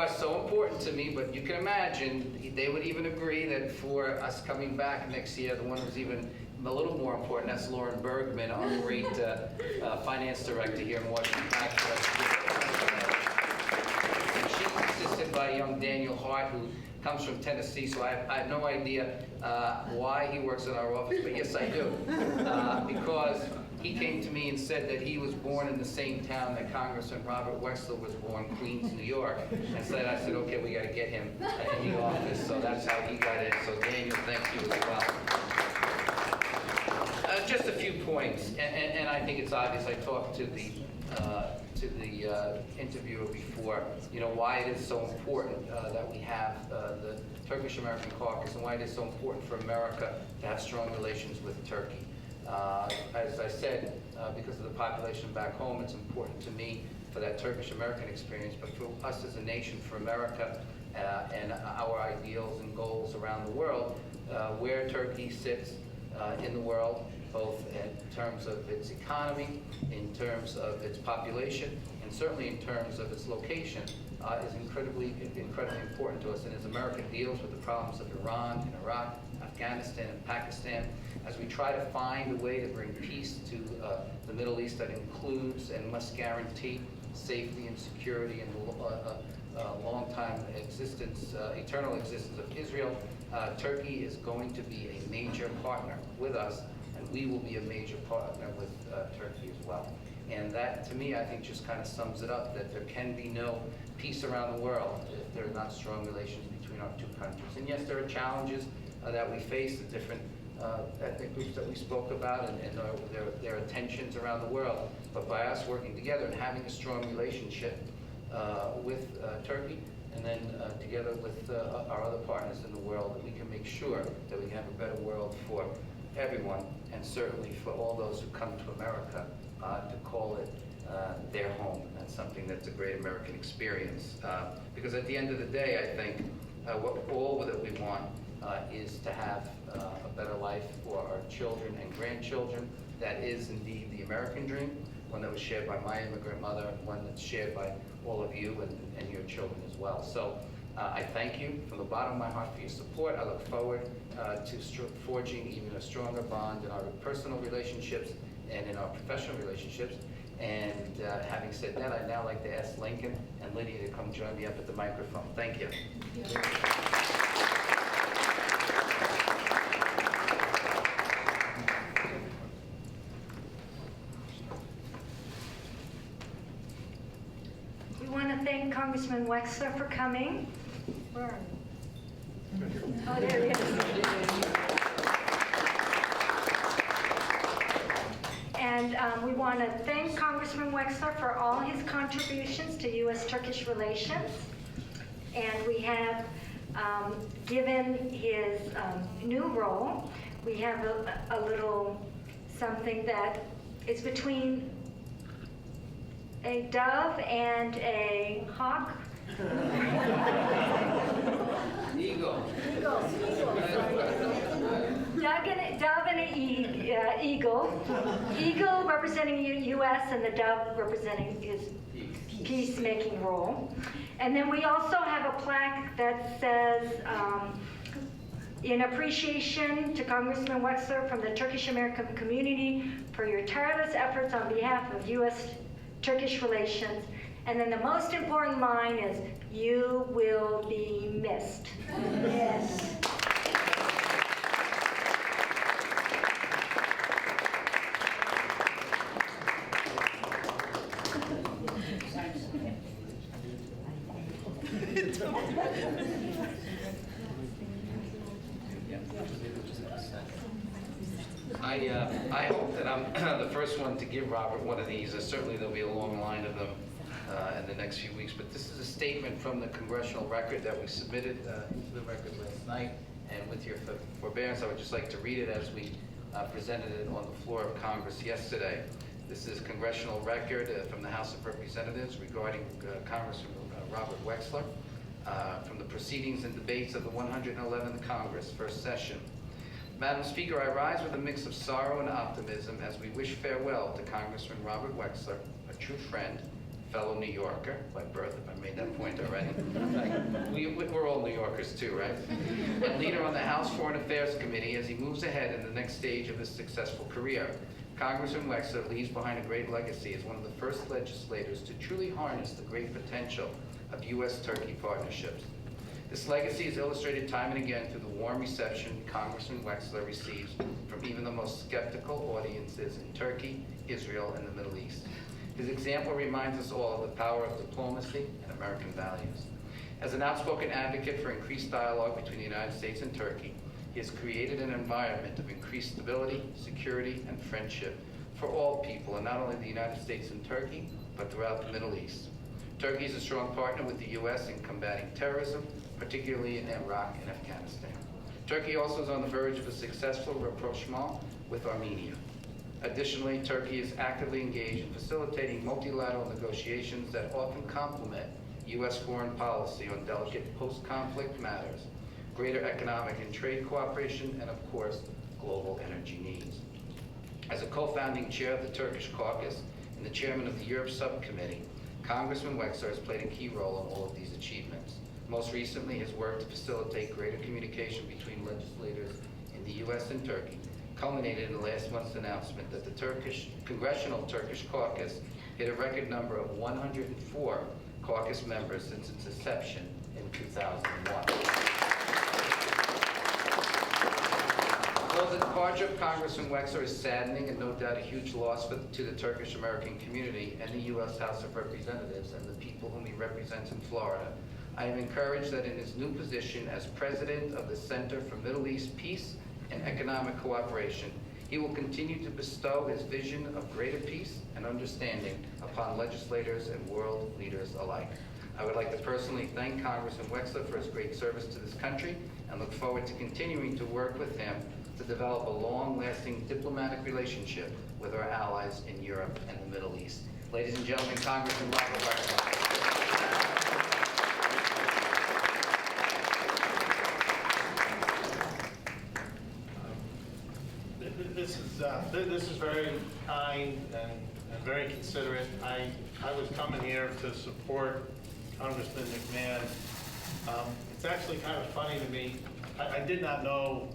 are so important to me, but you can imagine, they would even agree that for us coming back next year, the one who's even a little more important, that's Lauren Bergman, our great finance director here in Washington. And she's assisted by young Daniel Hart, who comes from Tennessee, so I have no idea why he works in our office, but yes, I do. Because he came to me and said that he was born in the same town that Congressman Robert Wexler was born, Queens, New York. And so I said, okay, we got to get him in the office. So that's how he got in. So Daniel, thank you as well. Just a few points, and I think it's obvious. I talked to the interviewer before, why it is so important that we have the Turkish American Caucus, and why it is so important for America to have strong relations with Turkey. As I said, because of the population back home, it's important to me for that Turkish American experience, but for us as a nation, for America, and our ideals and goals around the world, where Turkey sits in the world, both in terms of its economy, in terms of its population, and certainly in terms of its location, is incredibly important to us. And as America deals with the problems of Iran and Iraq, Afghanistan and Pakistan, as we try to find a way to bring peace to the Middle East that includes and must guarantee safety and security and long-time existence, eternal existence of Israel, Turkey is going to be a major partner with us, and we will be a major partner with Turkey as well. And that, to me, I think just kind of sums it up, that there can be no peace around the world if there are not strong relations between our two countries. And yes, there are challenges that we face, the different ethnic groups that we spoke about, and there are tensions around the world. But by us working together and having a strong relationship with Turkey, and then together with our other partners in the world, that we can make sure that we can have a better world for everyone, and certainly for all those who come to America to call it their home. That's something that's a great American experience. Because at the end of the day, I think all that we want is to have a better life for our children and grandchildren. That is indeed the American dream, one that was shared by my immigrant mother, and one that's shared by all of you and your children as well. So I thank you from the bottom of my heart for your support. I look forward to forging even a stronger bond in our personal relationships and in our professional relationships. And having said that, I'd now like to ask Lincoln and Lydia to come join me up at the microphone. Thank you. We want to thank Congressman Wexler for coming. Where are you? Oh, there he is. And we want to thank Congressman Wexler for all his contributions to U.S.-Turkish relations. And we have, given his new role, we have a little something that is between a dove and a hawk. Eagle. Dove and an eagle. Eagle representing U.S. and the dove representing his peacemaking role. And then we also have a plaque that says, in appreciation to Congressman Wexler from the Turkish American community for your tireless efforts on behalf of U.S.-Turkish relations. And then the most important line is, you will be missed. Yes. I hope that I'm the first one to give Robert one of these. Certainly there'll be a long line of them in the next few weeks. But this is a statement from the congressional record that we submitted into the record last night. And with your forbearance, I would just like to read it as we presented it on the floor of Congress yesterday. This is congressional record from the House of Representatives regarding Congressman Robert Wexler from the proceedings and debates of the 111th Congress, first session. Madam Speaker, I rise with a mix of sorrow and optimism as we wish farewell to Congressman Robert Wexler, a true friend, fellow New Yorker by birth, if I made that point already. We're all New Yorkers too, right? And leader on the House Foreign Affairs Committee as he moves ahead in the next stage of his successful career. Congressman Wexler leaves behind a great legacy as one of the first legislators to truly harness the great potential of U.S.-Turkey partnerships. This legacy is illustrated time and again through the warm reception Congressman Wexler receives from even the most skeptical audiences in Turkey, Israel, and the Middle East. His example reminds us all of the power of diplomacy and American values. As an outspoken advocate for increased dialogue between the United States and Turkey, he has created an environment of increased stability, security, and friendship for all people, and not only the United States and Turkey, but throughout the Middle East. Turkey is a strong partner with the U.S. in combating terrorism, particularly in Iraq and Afghanistan. Turkey also is on the verge of a successful rapprochement with Armenia. Additionally, Turkey is actively engaged in facilitating multilateral negotiations that often complement U.S. foreign policy on delicate post-conflict matters, greater economic and trade cooperation, and of course, global energy needs. As a co-founding chair of the Turkish Caucus and the chairman of the Europe Subcommittee, Congressman Wexler has played a key role in all of these achievements. Most recently, his work to facilitate greater communication between legislators in the U.S. and Turkey culminated in last month's announcement that the Congressional Turkish Caucus hit a record number of 104 caucus members since its inception in 2001. Although the departure of Congressman Wexler is saddening and no doubt a huge loss to the Turkish American community and the U.S. House of Representatives and the people whom he represents in Florida, I am encouraged that in his new position as president of the Center for Middle East Peace and Economic Cooperation, he will continue to bestow his vision of greater peace and understanding upon legislators and world leaders alike. I would like to personally thank Congressman Wexler for his great service to this country and look forward to continuing to work with him to develop a long-lasting diplomatic relationship with our allies in Europe and the Middle East. Ladies and gentlemen, Congressman Robert Wexler. This is very kind and very considerate. I was coming here to support Congressman McMahon. It's actually kind of funny to me. I did not know.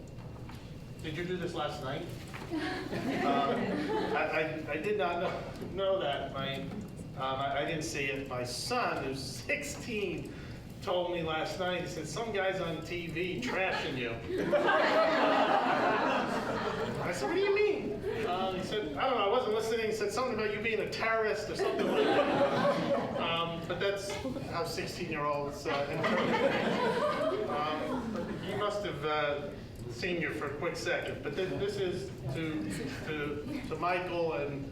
Did you do this last night? I did not know that. I didn't see it. My son, who's 16, told me last night, he said, some guy's on TV trashing you. I said, what do you mean? He said, I don't know, I wasn't listening. He said something about you being a terrorist or something like that. But that's how 16-year-olds interpret things. He must have seen you for a quick second. But this is to Michael and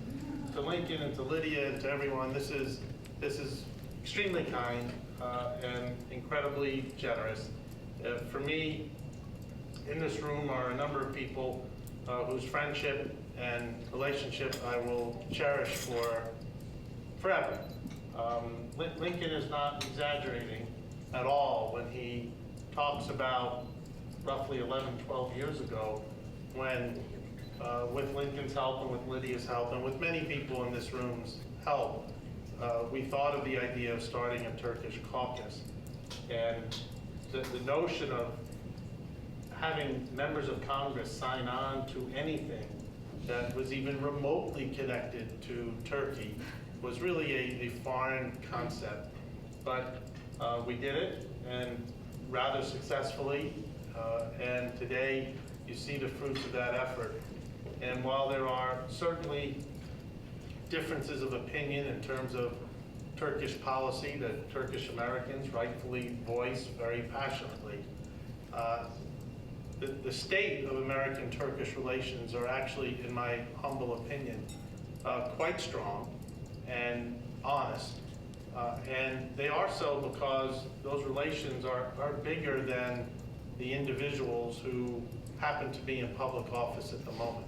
to Lincoln and to Lydia and to everyone, this is extremely kind and incredibly generous. For me, in this room are a number of people whose friendship and relationship I will cherish forever. Lincoln is not exaggerating at all when he talks about roughly 11, 12 years ago when, with Lincoln's help and with Lydia's help and with many people in this room's help, we thought of the idea of starting a Turkish caucus. And the notion of having members of Congress sign on to anything that was even remotely connected to Turkey was really a foreign concept. But we did it, and rather successfully, and today you see the fruits of that effort. And while there are certainly differences of opinion in terms of Turkish policy that Turkish Americans rightfully voice very passionately, the state of American-Turkish relations are actually, in my humble opinion, quite strong and honest. And they are so because those relations are bigger than the individuals who happen to be in public office at the moment.